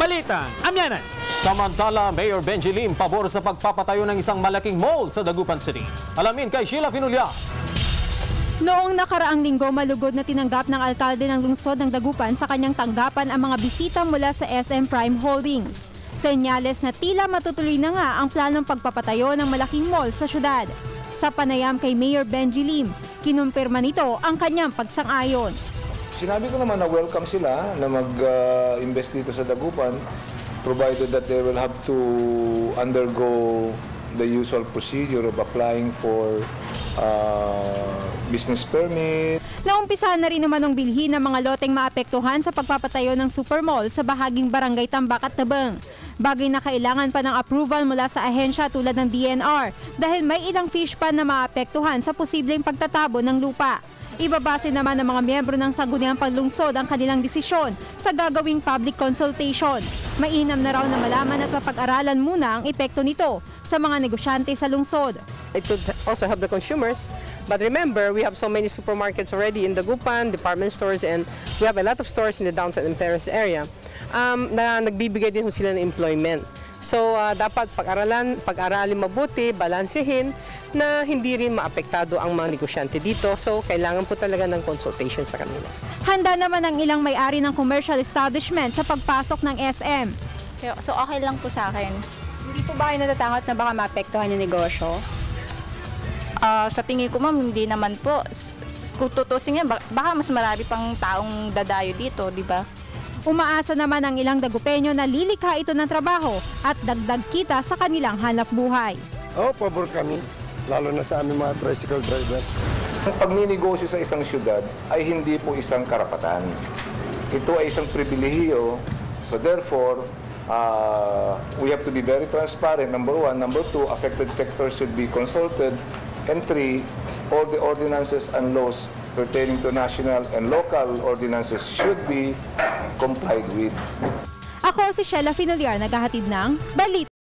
Balitang Amyanan. Samantala, Mayor Benji Lim pabor sa pagpapatayo ng isang malaking mall sa Dagupan City. Alamin kay Sheila Finulya. Noong nakaraang linggo, malugod na tinanggap ng alkalde ng lungsod ng Dagupan sa kanyang tanggapan ang mga bisita mula sa SM Prime Holdings. Senyales na tila matutuloy na nga ang planong pagpapatayo ng malaking mall sa syudad. Sa panayam kay Mayor Benji Lim, kinumpirma nito ang kanyang pagsang-ayon. Sinabi ko naman na welcome sila na mag-invest dito sa Dagupan, provided that they will have to undergo the usual procedure of applying for business permit. Naumpisahan na rin naman ng bilhin ng mga loteng maapektuhan sa pagpapatayo ng supermall sa bahaging Barangay Tambak at Tabang. Bagay na kailangan pa ng approval mula sa ahensya tulad ng DNR dahil may ilang fish pan na maapektuhan sa posibleng pagtatabo ng lupa. Ibabase naman ng mga miyembro ng Sangguniang Panlungsod ang kanilang desisyon sa gagawing public consultation. Mainam na raw na malaman at mapag-aralan muna ang epekto nito sa mga negosyante sa lungsod. It could also help the consumers. But remember, we have so many supermarkets already in Dagupan, department stores, and we have a lot of stores in the downtown and Perez area na nagbibigay din sila ng employment. So dapat pag-aralin mabuti, balansehin na hindi rin maapektado ang mga negosyante dito. So kailangan po talaga ng consultation sa kanila. Handa naman ang ilang may-ari ng commercial establishment sa pagpasok ng SM. So okay lang po sa akin. Hindi po ba kayo natatakot na baka maapektuhan yung negosyo? Sa tingin ko ma'am, hindi naman po. Kung tutusin yan, baka mas marami pang taong dadayo dito, di ba? Umaasa naman ang ilang Dagupeño na lilikha ito ng trabaho at dagdag kita sa kanilang hanap buhay. Pabor kami, lalo na sa aming mga tricycle driver. Ang pagninegosyo sa isang syudad ay hindi po isang karapatan. Ito ay isang pribilehiyo. So therefore, we have to be very transparent, number one. Number two, affected sectors should be consulted. And three, all the ordinances and laws pertaining to national and local ordinances should be complied with. Ako si Sheila Finulya, naghahatid ng Balita.